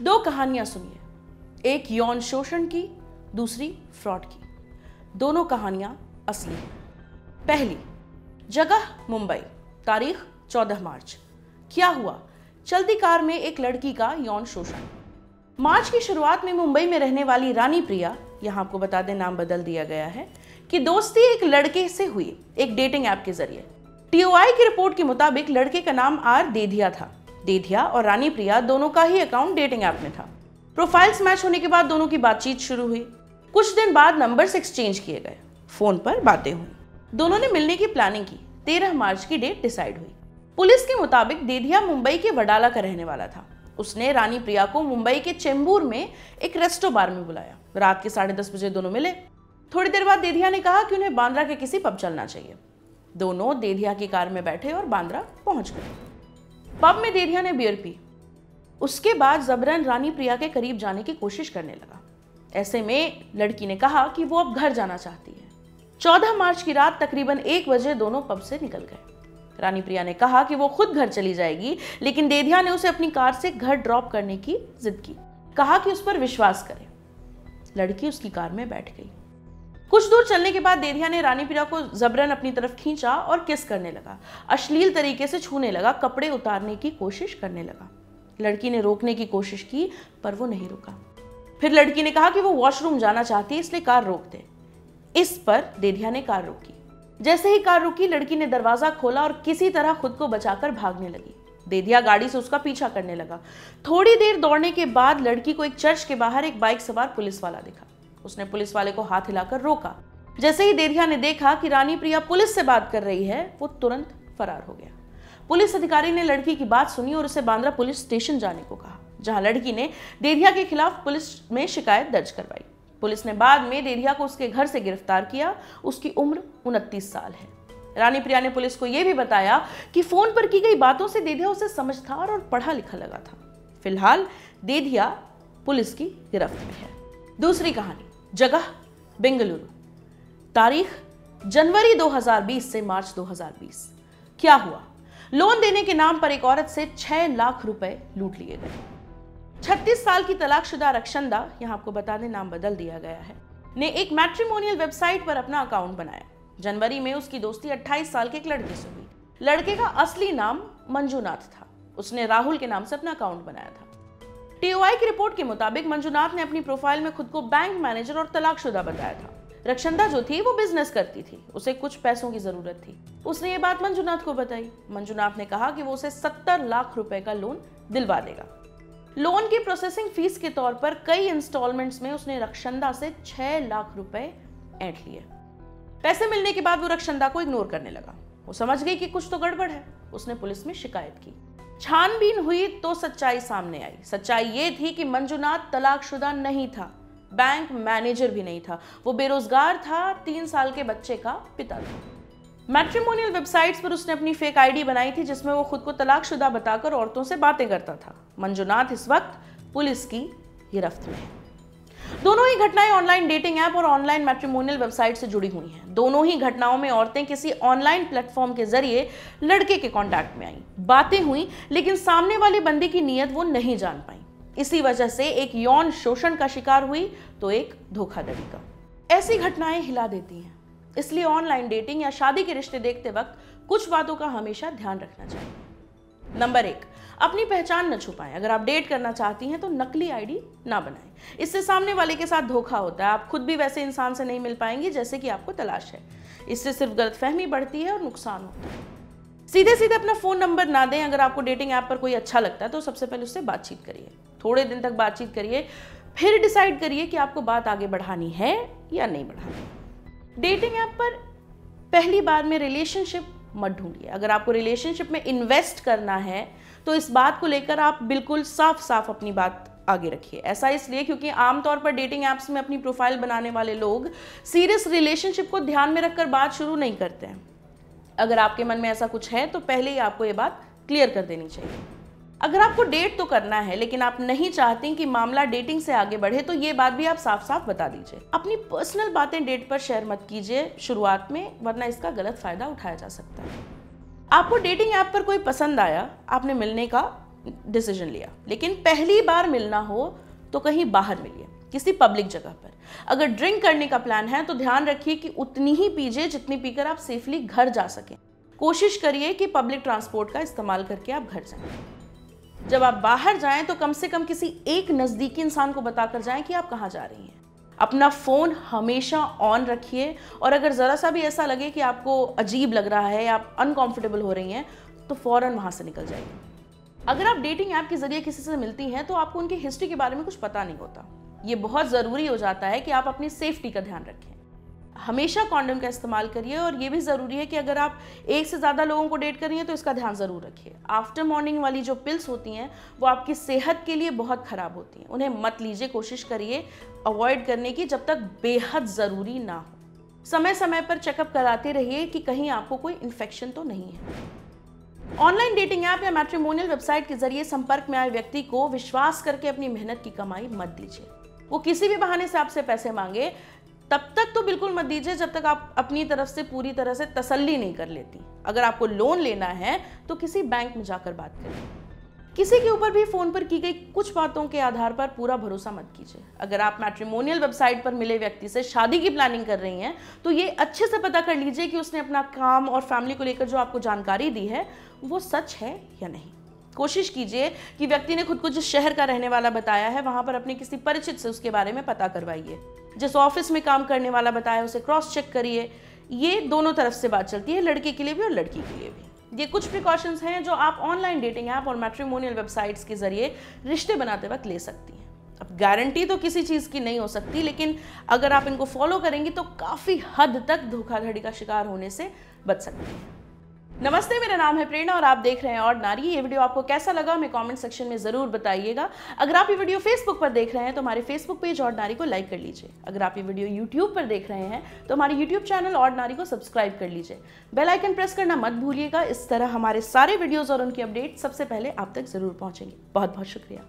दो कहानियां सुनिए, एक यौन शोषण की, दूसरी फ्रॉड की। दोनों कहानियां असली हैं। पहली, जगह मुंबई, तारीख 14 मार्च। क्या हुआ? चलती कार में एक लड़की का यौन शोषण। मार्च की शुरुआत में मुंबई में रहने वाली रानी प्रिया, यहां आपको बता दें नाम बदल दिया गया है, कि दोस्ती एक लड़के से हुई एक डेटिंग ऐप के जरिए। टीओआई की रिपोर्ट के मुताबिक लड़के का नाम आर देधिया था। देधिया और रानी प्रिया दोनों का ही अकाउंट डेटिंग ऐप में था। प्रोफाइल्स मैच होने के बाद दोनों की बातचीत शुरू हुई। कुछ दिन बाद नंबर्स एक्सचेंज किए गए, फोन पर बातें हुई। दोनों ने मिलने की प्लानिंग की। 13 मार्च की डेट डिसाइड हुई। पुलिस के मुताबिक देधिया मुंबई के वडाला का रहने वाला था। उसने रानी प्रिया को मुंबई के चेंबूर में एक रेस्टो बार में बुलाया। रात के 10:30 बजे दोनों मिले। थोड़ी देर बाद देधिया ने कहा कि उन्हें बांद्रा के किसी पब चलना चाहिए। दोनों देधिया की कार में बैठे और बांद्रा पहुंच गए। पब में देधिया ने बियर पी। उसके बाद जबरन रानी प्रिया के करीब जाने की कोशिश करने लगा। ऐसे में लड़की ने कहा कि वो अब घर जाना चाहती है। 14 मार्च की रात तकरीबन 1 बजे दोनों पब से निकल गए। रानी प्रिया ने कहा कि वो खुद घर चली जाएगी, लेकिन देधिया ने उसे अपनी कार से घर ड्रॉप करने की जिद की। कहा कि उस पर विश्वास करे। लड़की उसकी कार में बैठ गई। कुछ दूर चलने के बाद देधिया ने रानी प्रिया को जबरन अपनी तरफ खींचा और किस करने लगा। अश्लील तरीके से छूने लगा, कपड़े उतारने की कोशिश करने लगा। लड़की ने रोकने की कोशिश की, पर वो नहीं रुका। फिर लड़की ने कहा कि वो वॉशरूम जाना चाहती है, इसलिए कार रोक दे। इस पर देधिया ने कार रोकी। जैसे ही कार रुकी, लड़की ने दरवाजा खोला और किसी तरह खुद को बचाकर भागने लगी। देधिया गाड़ी से उसका पीछा करने लगा। थोड़ी देर दौड़ने के बाद लड़की को एक चर्च के बाहर एक बाइक सवार पुलिस वाला दिखा। उसने पुलिस वाले को हाथ हिलाकर रोका। जैसे ही देधिया ने देखा कि रानी प्रिया पुलिस से बात कर रही है, वो तुरंत फरार हो गया। पुलिस अधिकारी ने लड़की की बात सुनी और उसे बांद्रा पुलिस स्टेशन जाने को कहा, जहां लड़की ने देधिया के खिलाफ पुलिस में शिकायत दर्ज करवाई। पुलिस ने बाद में देधिया को उसके घर से गिरफ्तार किया। उसकी उम्र 29 साल है। रानी प्रिया ने पुलिस को यह भी बताया कि फोन पर की गई बातों से देधिया उसे समझदार और पढ़ा लिखा लगा था। फिलहाल देधिया पुलिस की गिरफ्त में है। दूसरी कहानी, जगह बेंगलुरु, तारीख जनवरी 2020 से मार्च 2020। क्या हुआ? लोन देने के नाम पर एक औरत से 6 लाख रुपए लूट लिए गए। 36 साल की तलाकशुदा रक्षंदा, यहां आपको बता दें नाम बदल दिया गया है, ने एक मैट्रिमोनियल वेबसाइट पर अपना अकाउंट बनाया। जनवरी में उसकी दोस्ती 28 साल के एक लड़के से हुई। लड़के का असली नाम मंजूनाथ था। उसने राहुल के नाम से अपना अकाउंट बनाया था। टीओआई की रिपोर्ट के मुताबिक मंजूनाथ ने अपनी प्रोफाइल में खुद को बैंक मैनेजर और तलाकशुदा बताया था। रक्षंदा जो थी वो बिजनेस करती थी, उसे कुछ पैसों की जरूरत थी। उसने ये बात मंजूनाथ को बताई। मंजूनाथ ने कहा कि वो उसे 70 लाख रुपए का लोन दिलवा देगा। लोन की प्रोसेसिंग फीस के तौर पर कई इंस्टॉलमेंट्स में उसने रक्षंदा से 6 लाख रुपए ऐंठ लिए। पैसे मिलने के बाद वो रक्षंदा को इग्नोर करने लगा। वो समझ गई कि कुछ तो गड़बड़ है। उसने पुलिस में शिकायत की। छानबीन हुई तो सच्चाई सामने आई। सच्चाई ये थी कि मंजूनाथ तलाकशुदा नहीं था, बैंक मैनेजर भी नहीं था। वो बेरोजगार था, 3 साल के बच्चे का पिता था। मैट्रिमोनियल वेबसाइट्स पर उसने अपनी फेक आईडी बनाई थी, जिसमें वो खुद को तलाकशुदा बताकर औरतों से बातें करता था। मंजूनाथ इस वक्त पुलिस की गिरफ्त में है। दोनों ही घटनाएं ऑनलाइन डेटिंग ऐप और ऑनलाइन मैट्रिमोनियल वेबसाइट से जुड़ी हुई हैं। दोनों ही घटनाओं में औरतें किसी ऑनलाइन प्लेटफॉर्म के जरिए लड़के के कांटेक्ट में आईं, बातें हुई, लेकिन सामने वाले बंदे की नीयत वो नहीं जान पाई। इसी वजह से एक यौन शोषण का शिकार हुई तो एक धोखाधड़ी का। ऐसी घटनाएं हिला देती हैं, इसलिए ऑनलाइन डेटिंग या शादी के रिश्ते देखते वक्त कुछ बातों का हमेशा ध्यान रखना चाहिए। नंबर 1, अपनी पहचान न छुपाएं। अगर आप डेट करना चाहती हैं तो नकली आईडी ना बनाएं। इससे सामने वाले के साथ धोखा होता है। आप खुद भी वैसे इंसान से नहीं मिल पाएंगी जैसे कि आपको तलाश है। इससे सिर्फ गलतफहमी बढ़ती है और नुकसान होता है। सीधे सीधे अपना फोन नंबर ना दें। अगर आपको डेटिंग ऐप पर कोई अच्छा लगता है तो सबसे पहले उससे बातचीत करिए। थोड़े दिन तक बातचीत करिए, फिर डिसाइड करिए कि आपको बात आगे बढ़ानी है या नहीं बढ़ानी। डेटिंग ऐप पर पहली बार में रिलेशनशिप मत ढूंढिए। अगर आपको रिलेशनशिप में इन्वेस्ट करना है तो इस बात को लेकर आप बिल्कुल साफ साफ अपनी बात आगे रखिए। ऐसा इसलिए क्योंकि आमतौर पर डेटिंग ऐप्स में अपनी प्रोफाइल बनाने वाले लोग सीरियस रिलेशनशिप को ध्यान में रखकर बात शुरू नहीं करते हैं। अगर आपके मन में ऐसा कुछ है तो पहले ही आपको ये बात क्लियर कर देनी चाहिए। अगर आपको डेट तो करना है लेकिन आप नहीं चाहती कि मामला डेटिंग से आगे बढ़े तो ये बात भी आप साफ साफ बता दीजिए। अपनी पर्सनल बातें डेट पर शेयर मत कीजिए शुरुआत में, वरना इसका गलत फायदा उठाया जा सकता है। आपको डेटिंग ऐप पर कोई पसंद आया, आपने मिलने का डिसीजन लिया, लेकिन पहली बार मिलना हो तो कहीं बाहर मिलिए, किसी पब्लिक जगह पर। अगर ड्रिंक करने का प्लान है तो ध्यान रखिए कि उतनी ही पीजिए जितनी पीकर आप सेफली घर जा सकें। कोशिश करिए कि पब्लिक ट्रांसपोर्ट का इस्तेमाल करके आप घर जाएं। जब आप बाहर जाएं तो कम से कम किसी एक नज़दीकी इंसान को बताकर जाएं कि आप कहाँ जा रही हैं। अपना फ़ोन हमेशा ऑन रखिए और अगर ज़रा सा भी ऐसा लगे कि आपको अजीब लग रहा है या आप अनकंफर्टेबल हो रही हैं तो फ़ौरन वहाँ से निकल जाइए। अगर आप डेटिंग ऐप के ज़रिए किसी से मिलती हैं तो आपको उनकी हिस्ट्री के बारे में कुछ पता नहीं होता। ये बहुत ज़रूरी हो जाता है कि आप अपनी सेफ्टी का ध्यान रखें। हमेशा कॉन्डम का इस्तेमाल करिए और ये भी ज़रूरी है कि अगर आप एक से ज़्यादा लोगों को डेट कर रही हैं तो इसका ध्यान ज़रूर रखिए। आफ्टर मॉर्निंग वाली जो पिल्स होती हैं वो आपकी सेहत के लिए बहुत ख़राब होती हैं, उन्हें मत लीजिए। कोशिश करिए अवॉइड करने की जब तक बेहद ज़रूरी ना हो। समय समय पर चेकअप कराते रहिए कि कहीं आपको कोई इन्फेक्शन तो नहीं है। ऑनलाइन डेटिंग ऐप या मैट्रिमोनियल वेबसाइट के जरिए संपर्क में आए व्यक्ति को विश्वास करके अपनी मेहनत की कमाई मत दीजिए। वो किसी भी बहाने से आपसे पैसे मांगे तब तक तो बिल्कुल मत दीजिए जब तक आप अपनी तरफ से पूरी तरह से तसल्ली नहीं कर लेती। अगर आपको लोन लेना है तो किसी बैंक में जाकर बात करें। किसी के ऊपर भी फोन पर की गई कुछ बातों के आधार पर पूरा भरोसा मत कीजिए। अगर आप मैट्रिमोनियल वेबसाइट पर मिले व्यक्ति से शादी की प्लानिंग कर रही हैं तो ये अच्छे से पता कर लीजिए कि उसने अपना काम और फैमिली को लेकर जो आपको जानकारी दी है वो सच है या नहीं। कोशिश कीजिए कि व्यक्ति ने खुद को जिस शहर का रहने वाला बताया है वहां पर अपने किसी परिचित से उसके बारे में पता करवाइए। जिस ऑफिस में काम करने वाला बताया उसे क्रॉस चेक करिए। ये दोनों तरफ से बात चलती है, लड़के के लिए भी और लड़की के लिए भी। ये कुछ प्रिकॉशंस हैं जो आप ऑनलाइन डेटिंग ऐप और मैट्रिमोनियल वेबसाइट्स के जरिए रिश्ते बनाते वक्त ले सकती हैं। अब गारंटी तो किसी चीज़ की नहीं हो सकती, लेकिन अगर आप इनको फॉलो करेंगी तो काफ़ी हद तक धोखाधड़ी का शिकार होने से बच सकती हैं। नमस्ते, मेरा नाम है प्रेरणा और आप देख रहे हैं और नारी। ये वीडियो आपको कैसा लगा हमें कमेंट सेक्शन में ज़रूर बताइएगा। अगर आप ये वीडियो फेसबुक पर देख रहे हैं तो हमारे फेसबुक पेज और नारी को लाइक कर लीजिए। अगर आप ये वीडियो यूट्यूब पर देख रहे हैं तो हमारे यूट्यूब चैनल और नारी को सब्सक्राइब कर लीजिए। बेल आइकन प्रेस करना मत भूलिएगा। इस तरह हमारे सारे वीडियोज़ और उनकी अपडेट सबसे पहले आप तक ज़रूर पहुँचेंगे। बहुत बहुत शुक्रिया।